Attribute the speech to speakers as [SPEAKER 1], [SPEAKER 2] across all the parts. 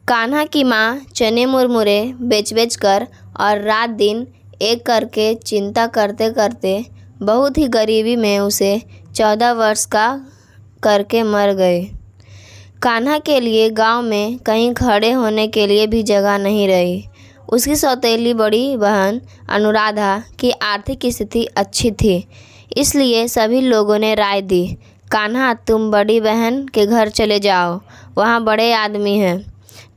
[SPEAKER 1] कान्हा की माँ चने मुरमुरे बेच बेच कर और रात दिन एक करके चिंता करते करते बहुत ही गरीबी में उसे 14 वर्ष का करके मर गए। कान्हा के लिए गांव में कहीं खड़े होने के लिए भी जगह नहीं रही। उसकी सौतेली बड़ी बहन अनुराधा की आर्थिक स्थिति अच्छी थी, इसलिए सभी लोगों ने राय दी, कान्हा तुम बड़ी बहन के घर चले जाओ, वहाँ बड़े आदमी हैं,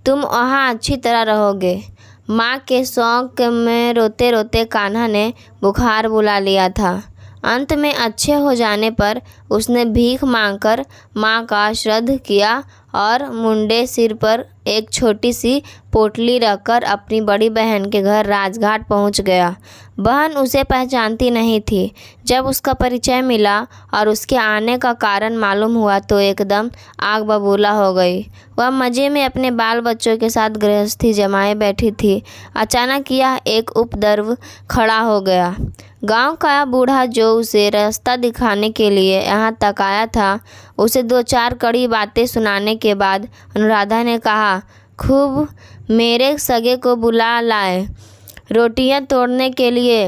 [SPEAKER 1] तुम वहाँ अच्छी तरह रहोगे। माँ के शौक में रोते रोते कान्हा ने बुखार बुला लिया था। अंत में अच्छे हो जाने पर उसने भीख मांगकर माँ का श्राद्ध किया और मुंडे सिर पर एक छोटी सी पोटली रखकर अपनी बड़ी बहन के घर राजघाट पहुंच गया। बहन उसे पहचानती नहीं थी। जब उसका परिचय मिला और उसके आने का कारण मालूम हुआ तो एकदम आग बबूला हो गई। वह मज़े में अपने बाल बच्चों के साथ गृहस्थी जमाए बैठी थी। अचानक यह एक उपद्रव खड़ा हो गया। गांव का बूढ़ा जो उसे रास्ता दिखाने के लिए यहाँ तक आया था, उसे 2-4 कड़ी बातें सुनाने के बाद अनुराधा ने कहा, खूब मेरे सगे को बुला लाए रोटियां तोड़ने के लिए।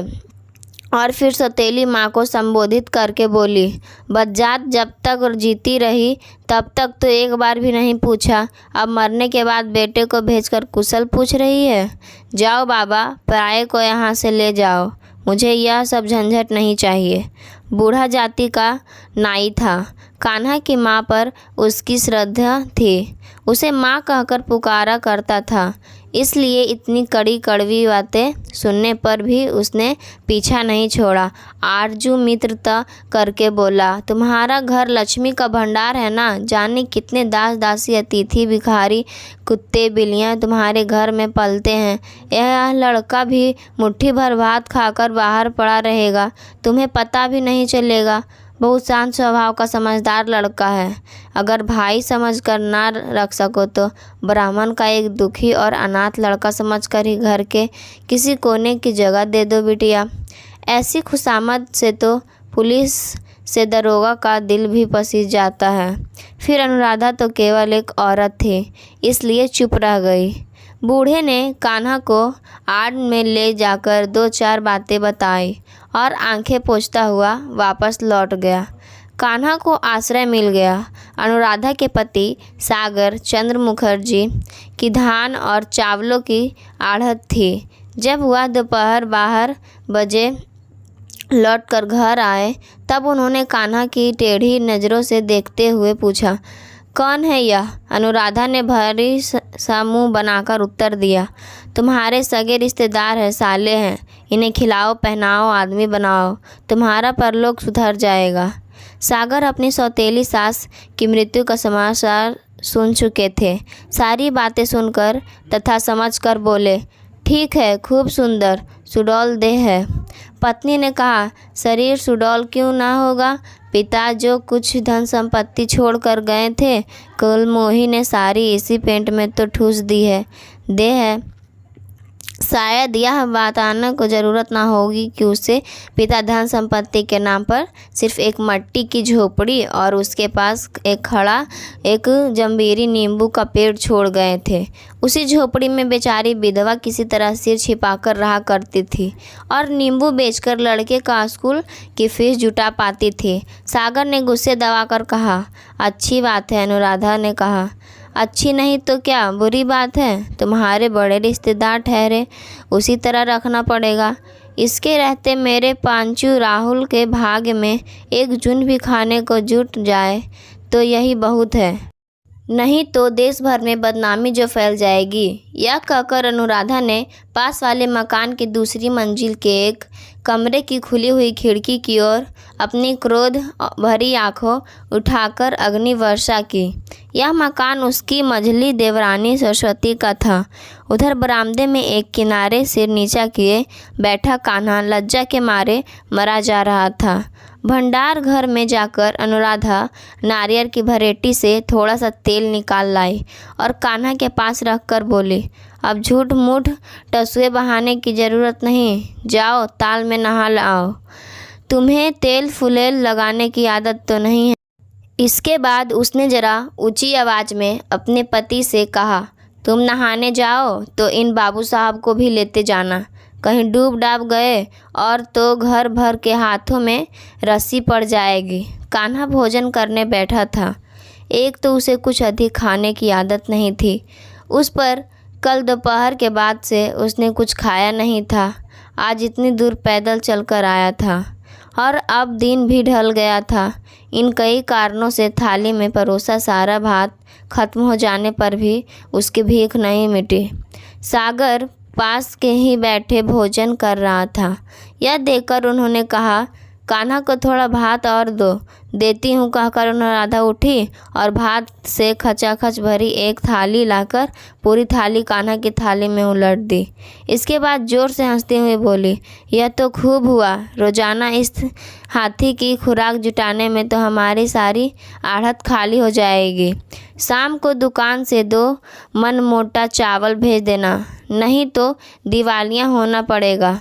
[SPEAKER 1] और फिर सौतेली माँ को संबोधित करके बोली, बज्जात जब तक जीती रही तब तक तो एक बार भी नहीं पूछा, अब मरने के बाद बेटे को भेजकर कुशल पूछ रही है। जाओ बाबा, पराये को यहाँ से ले जाओ, मुझे यह सब झंझट नहीं चाहिए। बूढ़ा जाति का नाई था। कान्हा की माँ पर उसकी श्रद्धा थी। उसे माँ कहकर पुकारा करता था, इसलिए इतनी कड़ी कड़वी बातें सुनने पर भी उसने पीछा नहीं छोड़ा। आरजू मित्रता करके बोला, तुम्हारा घर लक्ष्मी का भंडार है ना, जाने कितने दास दासी अतिथि भिखारी कुत्ते बिल्लियाँ तुम्हारे घर में पलते हैं। यह लड़का भी मुट्ठी भर भात खाकर बाहर पड़ा रहेगा, तुम्हें पता भी नहीं चलेगा। बहुत शांत स्वभाव का समझदार लड़का है। अगर भाई समझकर ना रख सको तो ब्राह्मण का एक दुखी और अनाथ लड़का समझकर ही घर के किसी कोने की जगह दे दो बिटिया। ऐसी खुशामद से तो पुलिस से दरोगा का दिल भी पसीज जाता है। फिर अनुराधा तो केवल एक औरत थी, इसलिए चुप रह गई। बूढ़े ने कान्हा को आड़ में ले जाकर 2-4 बातें बताई और आंखें पोंछता हुआ वापस लौट गया। कान्हा को आश्रय मिल गया। अनुराधा के पति सागर चंद्र मुखर्जी की धान और चावलों की आढ़त थी। जब वह दोपहर 12 बजे लौटकर घर आए तब उन्होंने कान्हा की टेढ़ी नज़रों से देखते हुए पूछा, कौन है यह? अनुराधा ने भारी सा मुँह बनाकर उत्तर दिया, तुम्हारे सगे रिश्तेदार हैं, साले हैं, इन्हें खिलाओ पहनाओ आदमी बनाओ, तुम्हारा परलोक सुधर जाएगा। सागर अपनी सौतेली सास की मृत्यु का समाचार सुन चुके थे। सारी बातें सुनकर तथा समझकर बोले, ठीक है, खूब सुंदर सुडौल देह है। पत्नी ने कहा, शरीर सुडौल क्यों ना होगा, पिता जो कुछ धन संपत्ति छोड़ कर गए थे, कुलमोही ने सारी इसी पेंट में तो ठूस दी है। देह है, शायद यह बताने को ज़रूरत ना होगी कि उसे पिता धन संपत्ति के नाम पर सिर्फ एक मट्टी की झोपड़ी और उसके पास एक जंबीरी नींबू का पेड़ छोड़ गए थे। उसी झोपड़ी में बेचारी विधवा किसी तरह सिर छिपाकर रहा करती थी और नींबू बेचकर लड़के का स्कूल की फीस जुटा पाती थी। सागर ने गुस्से दबाकर कहा, अच्छी बात है। अनुराधा ने कहा, अच्छी नहीं तो क्या बुरी बात है, तुम्हारे बड़े रिश्तेदार ठहरे, उसी तरह रखना पड़ेगा। इसके रहते मेरे पांचू राहुल के भाग्य में एक जून भी खाने को जुट जाए तो यही बहुत है, नहीं तो देश भर में बदनामी जो फैल जाएगी। यह कहकर अनुराधा ने पास वाले मकान की दूसरी मंजिल के एक कमरे की खुली हुई खिड़की की ओर अपनी क्रोध भरी आंखों उठाकर अग्नि वर्षा की। यह मकान उसकी मझली देवरानी सरस्वती का था। उधर बरामदे में एक किनारे सिर नीचा किए बैठा कान्हा लज्जा के मारे मरा जा रहा था। भंडार घर में जाकर अनुराधा नारियल की भरेटी से थोड़ा सा तेल निकाल लाई और कान्हा के पास रखकर बोली, अब झूठ मूठ टसुए बहाने की ज़रूरत नहीं, जाओ ताल में नहा लाओ, तुम्हें तेल फुलेल लगाने की आदत तो नहीं है। इसके बाद उसने ज़रा ऊंची आवाज़ में अपने पति से कहा, तुम नहाने जाओ तो इन बाबू साहब को भी लेते जाना, कहीं डूब डाब गए और तो घर भर के हाथों में रस्सी पड़ जाएगी। कान्हा भोजन करने बैठा था। एक तो उसे कुछ अधिक खाने की आदत नहीं थी, उस पर कल दोपहर के बाद से उसने कुछ खाया नहीं था। आज इतनी दूर पैदल चलकर आया था और अब दिन भी ढल गया था। इन कई कारणों से थाली में परोसा सारा भात खत्म हो जाने पर भी उसकी भीख नहीं मिटी। सागर पास के ही बैठे भोजन कर रहा था। यह देखकर उन्होंने कहा, कान्हा को थोड़ा भात और दो। देती हूँ कहकर अनुराधा उठी और भात से खचाखच भरी एक थाली लाकर पूरी थाली कान्हा की थाली में उलट दी। इसके बाद जोर से हंसते हुए बोली, यह तो खूब हुआ। रोजाना इस हाथी की खुराक जुटाने में तो हमारी सारी आढ़त खाली हो जाएगी। शाम को दुकान से 2 मन मोटा चावल भेज देना, नहीं तो दिवालिया होना पड़ेगा।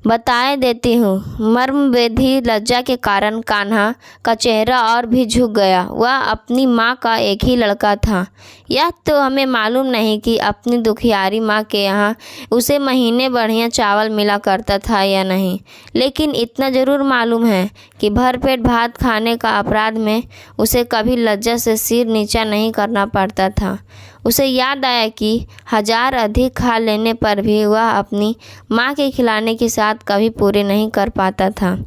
[SPEAKER 1] बताए देती हूँ। मर्मवेधी लज्जा के कारण कान्हा का चेहरा और भी झुक गया। वह अपनी माँ का एक ही लड़का था। यह तो हमें मालूम नहीं कि अपनी दुखियारी माँ के यहाँ उसे महीने बढ़िया चावल मिला करता था या नहीं, लेकिन इतना ज़रूर मालूम है कि भरपेट भात खाने का अपराध में उसे कभी लज्जा से सिर नीचा नहीं करना पड़ता था। उसे याद आया कि 1000 अधिक खा लेने पर भी वह अपनी माँ के खिलाने की साथ कभी पूरे नहीं कर पाता था।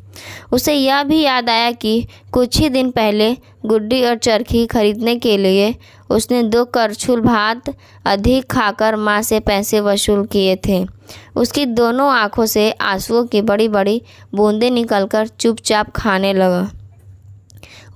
[SPEAKER 1] उसे यह भी याद आया कि कुछ ही दिन पहले गुड्डी और चरखी खरीदने के लिए उसने 2 करछुल भात अधिक खाकर माँ से पैसे वसूल किए थे। उसकी दोनों आंखों से आंसुओं की बड़ी बड़ी बूंदें निकलकर चुपचाप खाने लगा।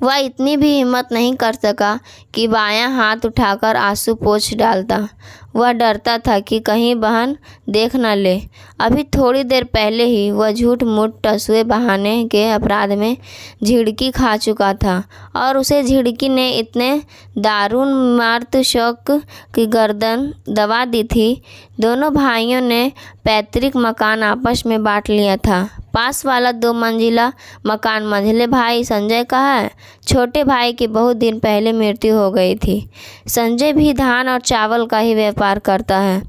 [SPEAKER 1] वह इतनी भी हिम्मत नहीं कर सका कि बायां हाथ उठाकर आंसू पोंछ डालता। वह डरता था कि कहीं बहन देख न ले। अभी थोड़ी देर पहले ही वह झूठ मूठ टसुए बहाने के अपराध में झिड़की खा चुका था और उसे झिड़की ने इतने दारुण मार्त शौक की गर्दन दबा दी थी। दोनों भाइयों ने पैतृक मकान आपस में बांट लिया था। पास वाला 2 मंजिला मकान मंझले भाई संजय का है। छोटे भाई की बहुत दिन पहले मृत्यु हो गई थी। संजय भी धान और चावल का ही व्यापार करता है,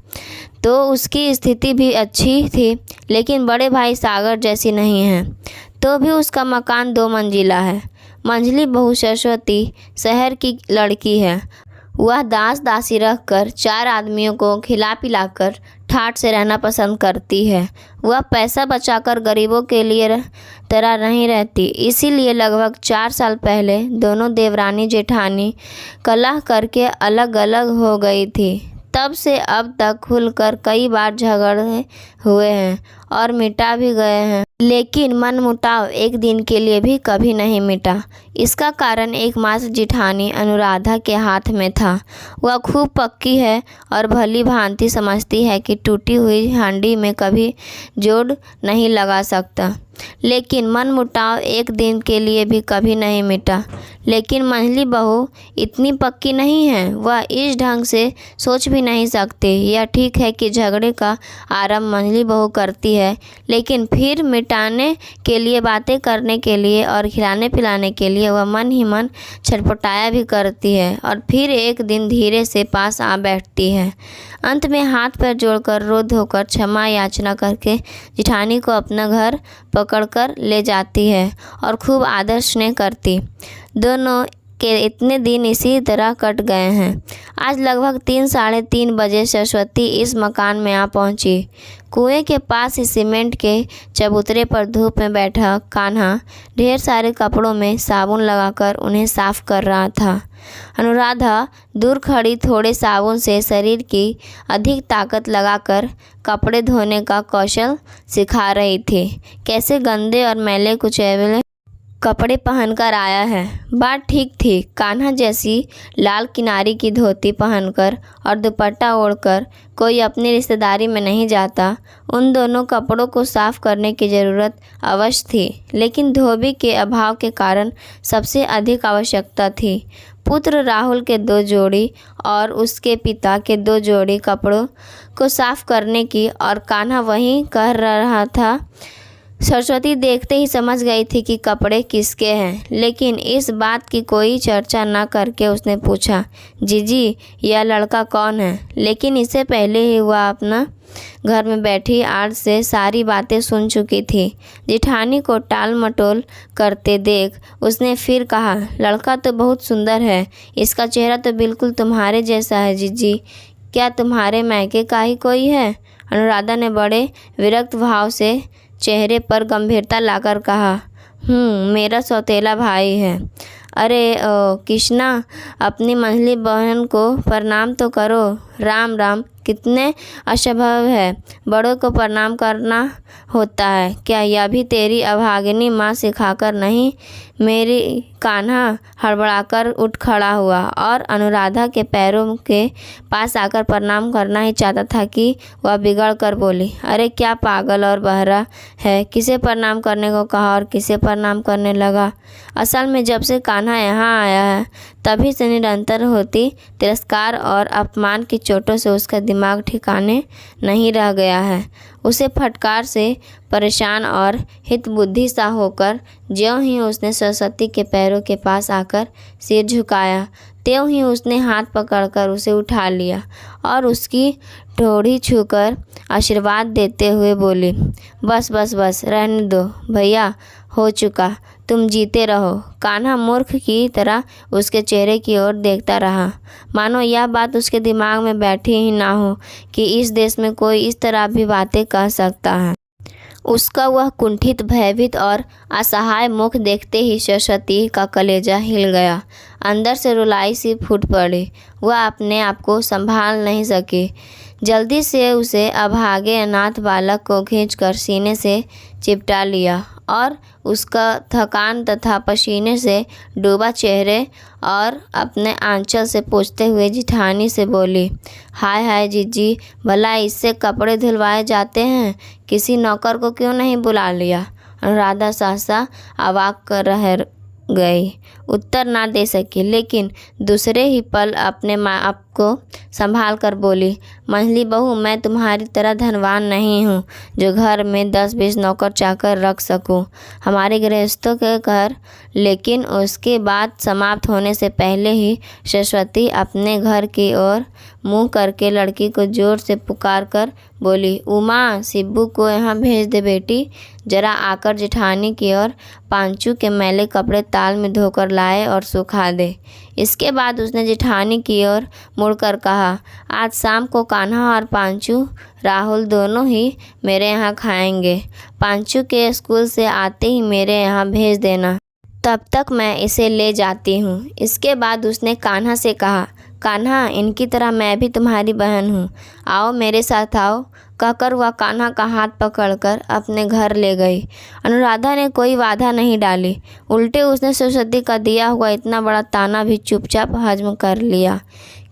[SPEAKER 1] तो उसकी स्थिति भी अच्छी थी, लेकिन बड़े भाई सागर जैसी नहीं है। तो भी उसका मकान 2 मंजिला है। मंझली बहू सरस्वती शहर की लड़की है। वह दास दासी रखकर 4 आदमियों को खिला पिलाकर ठाठ से रहना पसंद करती है। वह पैसा बचाकर गरीबों के लिए तरह नहीं रहती। इसीलिए लगभग 4 साल पहले दोनों देवरानी जेठानी कलह करके अलग अलग हो गई थी। तब से अब तक खुलकर कई बार झगड़े हुए हैं और मिटा भी गए हैं, लेकिन मनमुटाव एक दिन के लिए भी कभी नहीं मिटा। इसका कारण एकमात्र जेठानी अनुराधा के हाथ में था। वह खूब पक्की है और भली भांति समझती है कि टूटी हुई हांडी में कभी जोड़ नहीं लगा सकता, लेकिन मनमुटाव एक दिन के लिए भी कभी नहीं मिटा। लेकिन मंझली बहू इतनी पक्की नहीं है। वह इस ढंग से सोच भी नहीं सकती। यह ठीक है कि झगड़े का आरंभ मंझली बहू करती है, लेकिन फिर मिटाने के लिए, बातें करने के लिए और खिलाने पिलाने के लिए वह मन ही मन छटपटाया भी करती है और फिर एक दिन धीरे से पास आ बैठती है। अंत में हाथ पैर जोड़कर रो धोकर क्षमा याचना करके जेठानी को अपना घर पकड़कर ले जाती है और खूब आदर स्नेह करती। दोनों के इतने दिन इसी तरह कट गए हैं। आज लगभग 3 साढ़े 3 बजे सरस्वती इस मकान में आ पहुंची। कुएं के पास ही सीमेंट के चबूतरे पर धूप में बैठा कान्हा ढेर सारे कपड़ों में साबुन लगाकर उन्हें साफ कर रहा था। अनुराधा दूर खड़ी थोड़े साबुन से शरीर की अधिक ताकत लगाकर कपड़े धोने का कौशल सिखा रही थी। कैसे गंदे और मैले कुचैले कपड़े पहनकर आया है। बात ठीक थी। कान्हा जैसी लाल किनारी की धोती पहनकर और दुपट्टा ओढ़कर कोई अपनी रिश्तेदारी में नहीं जाता। उन दोनों कपड़ों को साफ करने की ज़रूरत अवश्य थी, लेकिन धोबी के अभाव के कारण सबसे अधिक आवश्यकता थी। पुत्र राहुल के 2 जोड़ी और उसके पिता के 2 जोड़ी कपड़ों को साफ करने की, और कान्हा वहीं कह रहा था सरस्वती देखते ही समझ गई थी कि कपड़े किसके हैं, लेकिन इस बात की कोई चर्चा न करके उसने पूछा, जीजी यह लड़का कौन है। लेकिन इससे पहले ही वह अपना घर में बैठी आर्ट से सारी बातें सुन चुकी थी। जिठानी को टाल मटोल करते देख उसने फिर कहा, लड़का तो बहुत सुंदर है, इसका चेहरा तो बिल्कुल तुम्हारे जैसा है जीजी। क्या तुम्हारे मायके का ही कोई है? अनुराधा ने बड़े विरक्त भाव से चेहरे पर गंभीरता लाकर कहा, मेरा सौतेला भाई है। अरे कृष्णा, अपनी मंझली बहन को प्रणाम तो करो। राम राम, कितने असंभव है, बड़ों को प्रणाम करना होता है। क्या यह भी तेरी अभागिनी माँ सिखाकर नहीं? मेरी कान्हा हड़बड़ाकर उठ खड़ा हुआ और अनुराधा के पैरों के पास आकर प्रणाम करना ही चाहता था कि वह बिगड़ कर बोली, अरे क्या पागल और बहरा है, किसे प्रणाम करने को कहा और किसे प्रणाम करने लगा। असल में जब से कान्हा यहाँ आया है तभी से निरंतर होती तिरस्कार और अपमान की चोटों से उसका दिमाग ठिकाने नहीं रह गया है। उसे फटकार से परेशान और हितबुद्धि सा होकर ज्यों ही उसने सरस्वती के पैरों के पास आकर सिर झुकाया, त्यों ही उसने हाथ पकड़कर उसे उठा लिया और उसकी ठोड़ी छूकर आशीर्वाद देते हुए बोली, बस बस बस रहने दो भैया, हो चुका, तुम जीते रहो। कान्हा मूर्ख की तरह उसके चेहरे की ओर देखता रहा, मानो यह बात उसके दिमाग में बैठी ही ना हो कि इस देश में कोई इस तरह भी बातें कह सकता है। उसका वह कुंठित, भयभीत और असहाय मुख देखते ही सरस्वती का कलेजा हिल गया, अंदर से रुलाई सी फूट पड़ी। वह अपने आप को संभाल नहीं सकी। जल्दी से उसे अभागे अनाथ बालक को खींचकर सीने से चिपटा लिया और उसका थकान तथा पसीने से डूबा चेहरे और अपने आंचल से पोंछते हुए जिठानी से बोली, हाय हाय जीजी, भला इससे कपड़े धुलवाए जाते हैं, किसी नौकर को क्यों नहीं बुला लिया। अनुराधा सहसा अवाक कर रह गई, उत्तर ना दे सकी, लेकिन दूसरे ही पल अपने माँ आप को संभाल कर बोली, मंझली बहू, मैं तुम्हारी तरह धनवान नहीं हूँ जो घर में 10-20 नौकर चाकर रख सकूँ। हमारे गृहस्थों के घर। लेकिन उसके बात समाप्त होने से पहले ही सरस्वती अपने घर की ओर मुँह करके लड़की को जोर से पुकार कर बोली, उमा, सिब्बू को यहाँ भेज दे बेटी, जरा आकर जेठानी की ओर पांचू के मैले कपड़े ताल में धोकर लाए और सुखा दे। इसके बाद उसने जेठानी की ओर मुड़कर कहा, आज शाम को कान्हा और पांचू, राहुल दोनों ही मेरे यहाँ खाएंगे। पांचू के स्कूल से आते ही मेरे यहाँ भेज देना, तब तक मैं इसे ले जाती हूँ। इसके बाद उसने कान्हा से कहा, कान्हा, इनकी तरह मैं भी तुम्हारी बहन हूँ, आओ मेरे साथ आओ। कहकर वह कान्हा का हाथ पकड़कर अपने घर ले गई। अनुराधा ने कोई बाधा नहीं डाली, उल्टे उसने सरस्वती का दिया हुआ इतना बड़ा ताना भी चुपचाप हजम कर लिया,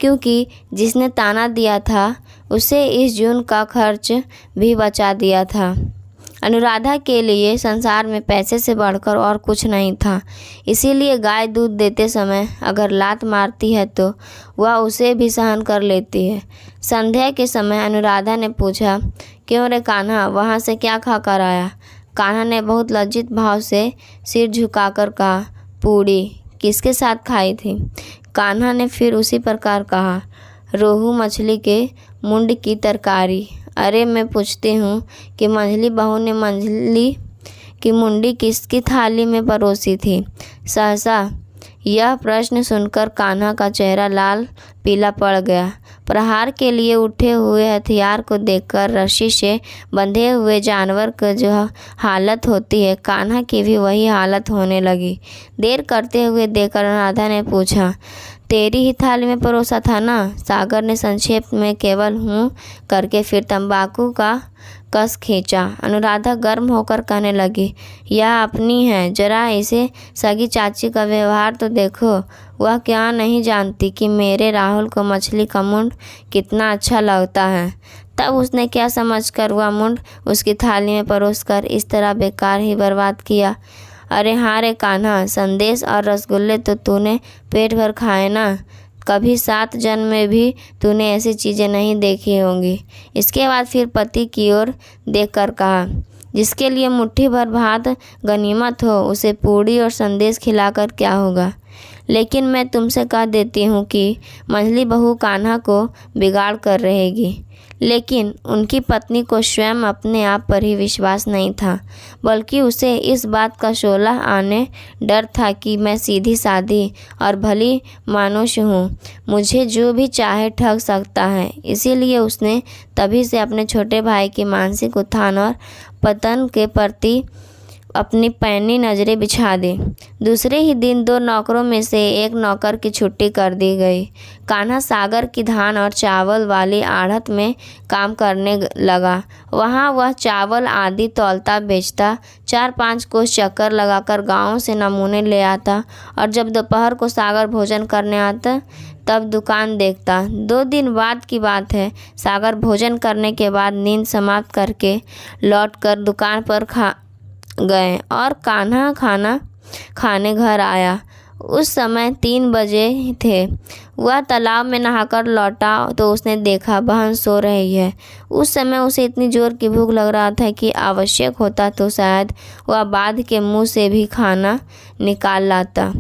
[SPEAKER 1] क्योंकि जिसने ताना दिया था उसे इस जून का खर्च भी बचा दिया था। अनुराधा के लिए संसार में पैसे से बढ़कर और कुछ नहीं था, इसीलिए गाय दूध देते समय अगर लात मारती है तो वह उसे भी सहन कर लेती है। संध्या के समय अनुराधा ने पूछा, क्यों रे कान्हा, वहाँ से क्या खा कर आया? कान्हा ने बहुत लज्जित भाव से सिर झुकाकर कहा, पूड़ी। किसके साथ खाई थी? कान्हा ने फिर उसी प्रकार कहा, रोहू मछली के मुंड की तरकारी। अरे मैं पूछती हूँ कि मंझली बहू ने मंझली की मुंडी किसकी थाली में परोसी थी? सहसा यह प्रश्न सुनकर कान्हा का चेहरा लाल पीला पड़ गया। प्रहार के लिए उठे हुए हथियार को देखकर रस्सी से बंधे हुए जानवर की जो हालत होती है, कान्हा की भी वही हालत होने लगी। देर करते हुए देखकर अनुराधा ने पूछा, तेरी ही थाली में परोसा था ना? सागर ने संक्षेप में केवल हूँ करके फिर तंबाकू का कस खींचा। अनुराधा गर्म होकर कहने लगी, यह अपनी है, जरा इसे सगी चाची का व्यवहार तो देखो। वह क्या नहीं जानती कि मेरे राहुल को मछली का मुंड कितना अच्छा लगता है। तब उसने क्या समझकर वह मुंड उसकी थाली में परोसकर इस तरह बेकार ही बर्बाद किया। अरे हाँ रे कान्हा, संदेश और रसगुल्ले तो तूने पेट भर खाए ना, कभी 7 जन्म में भी तूने ऐसी चीज़ें नहीं देखी होंगी। इसके बाद फिर पति की ओर देखकर कहा, जिसके लिए मुट्ठी भर भात गनीमत हो, उसे पूड़ी और संदेश खिलाकर क्या होगा। लेकिन मैं तुमसे कह देती हूँ कि मंझली बहू कान्हा को बिगाड़ कर रहेगी। लेकिन उनकी पत्नी को स्वयं अपने आप पर ही विश्वास नहीं था, बल्कि उसे इस बात का शोला आने डर था कि मैं सीधी सादी और भली मानुष हूँ, मुझे जो भी चाहे ठग सकता है। इसीलिए उसने तभी से अपने छोटे भाई के मानसिक उत्थान और पतन के प्रति अपनी पैनी नज़रें बिछा दी। दूसरे ही दिन 2 नौकरों में से एक नौकर की छुट्टी कर दी गई। कान्हा सागर की धान और चावल वाली आढ़त में काम करने लगा। वहाँ वह चावल आदि तौलता बेचता, 4-5 कोस चक्कर लगाकर गाँव से नमूने ले आता और जब दोपहर को सागर भोजन करने आता तब दुकान देखता। 2 दिन बाद की बात है। सागर भोजन करने के बाद नींद समाप्त करके लौटकर दुकान पर गए और कान्हा खाना खाने घर आया। उस समय 3 बजे थे। वह तालाब में नहाकर लौटा तो उसने देखा बहन सो रही है। उस समय उसे इतनी जोर की भूख लग रहा था कि आवश्यक होता तो शायद वह बाँध के मुंह से भी खाना निकाल लाता,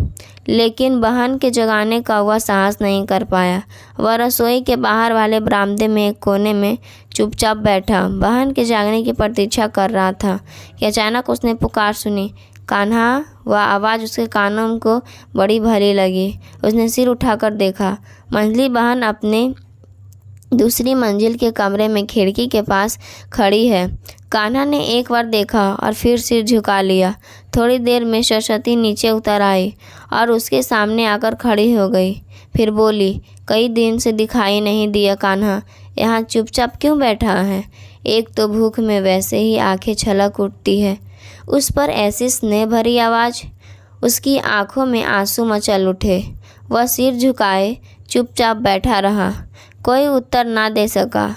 [SPEAKER 1] लेकिन बहन के जगाने का वह साहस नहीं कर पाया। वह रसोई के बाहर वाले बरामदे में एक कोने में चुपचाप बैठा बहन के जागने की प्रतीक्षा कर रहा था कि अचानक उसने पुकार सुनी, कान्हा। वह आवाज़ उसके कानों को बड़ी भली लगी। उसने सिर उठाकर देखा। मंझली बहन अपने दूसरी मंजिल के कमरे में खिड़की के पास खड़ी है। कान्हा ने एक बार देखा और फिर सिर झुका लिया। थोड़ी देर में सरस्वती नीचे उतर आई और उसके सामने आकर खड़ी हो गई। फिर बोली, कई दिन से दिखाई नहीं दिया कान्हा, यहाँ चुपचाप क्यों बैठा है? एक तो भूख में वैसे ही आंखें छलक उठती है। उस पर ऐसी स्नेह भरी आवाज़। उसकी आंखों में आंसू मचल उठे। वह सिर झुकाए चुपचाप बैठा रहा, कोई उत्तर ना दे सका।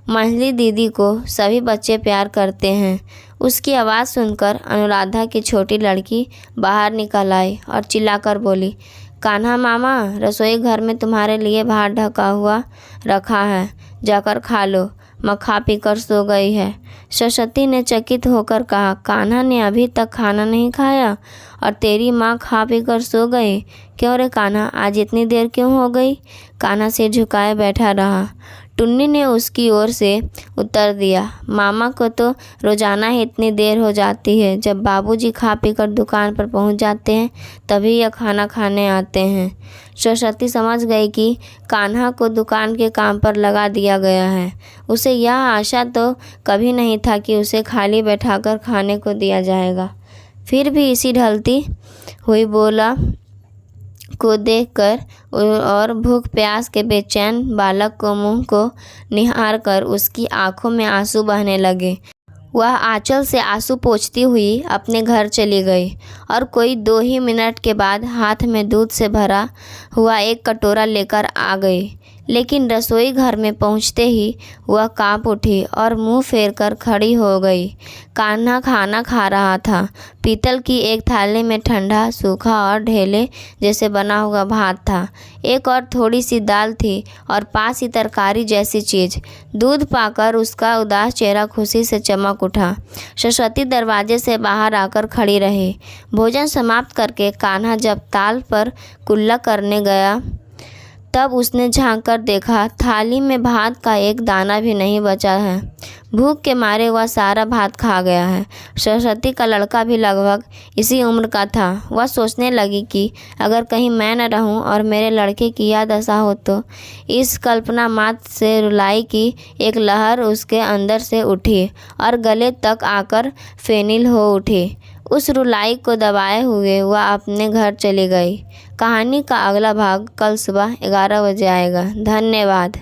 [SPEAKER 1] मंझली दीदी को सभी बच्चे प्यार करते हैं। उसकी आवाज़ सुनकर अनुराधा की छोटी लड़की बाहर निकल आई और चिल्लाकर बोली, कान्हा मामा, रसोई घर में तुम्हारे लिए भात ढका हुआ रखा है, जाकर खा लो। माँ खा पी कर सो गई है। सरस्वती ने चकित होकर कहा, कान्हा ने अभी तक खाना नहीं खाया और तेरी माँ खा पी कर सो गई? क्यों रे कान्हा, आज इतनी देर क्यों हो गई? कान्हा सिर झुकाए बैठा रहा। टुन्नी ने उसकी ओर से उत्तर दिया, मामा को तो रोज़ाना ही इतनी देर हो जाती है। जब बाबूजी खा पी कर दुकान पर पहुंच जाते हैं तभी यह खाना खाने आते हैं। सरस्वती समझ गई कि कान्हा को दुकान के काम पर लगा दिया गया है। उसे यह आशा तो कभी नहीं था कि उसे खाली बैठाकर खाने को दिया जाएगा। फिर भी इसी ढलती हुई बोला को देखकर और भूख प्यास के बेचैन बालक को मुंह को निहार कर उसकी आंखों में आंसू बहने लगे। वह आंचल से आंसू पोंछती हुई अपने घर चली गई और कोई 2 ही मिनट के बाद हाथ में दूध से भरा हुआ एक कटोरा लेकर आ गई। लेकिन रसोई घर में पहुंचते ही वह कांप उठी और मुंह फेर कर खड़ी हो गई। कान्हा खाना खा रहा था। पीतल की एक थाली में ठंडा, सूखा और ढेले जैसे बना हुआ भात था। एक और थोड़ी सी दाल थी और पास ही तरकारी जैसी चीज़। दूध पाकर उसका उदास चेहरा खुशी से चमक उठा। सरस्वती दरवाजे से बाहर आकर खड़ी रही। भोजन समाप्त करके कान्हा जब ताल पर कुल्ला करने गया तब उसने झांक कर देखा, थाली में भात का एक दाना भी नहीं बचा है। भूख के मारे वह सारा भात खा गया है। सरस्वती का लड़का भी लगभग इसी उम्र का था। वह सोचने लगी कि अगर कहीं मैं न रहूं और मेरे लड़के की यह दशा हो तो। इस कल्पना मात्र से रुलाई की एक लहर उसके अंदर से उठी और गले तक आकर फेनिल हो उठी। उस रुलाई को दबाए हुए वह अपने घर चली गई। कहानी का अगला भाग कल सुबह 11 बजे आएगा। धन्यवाद।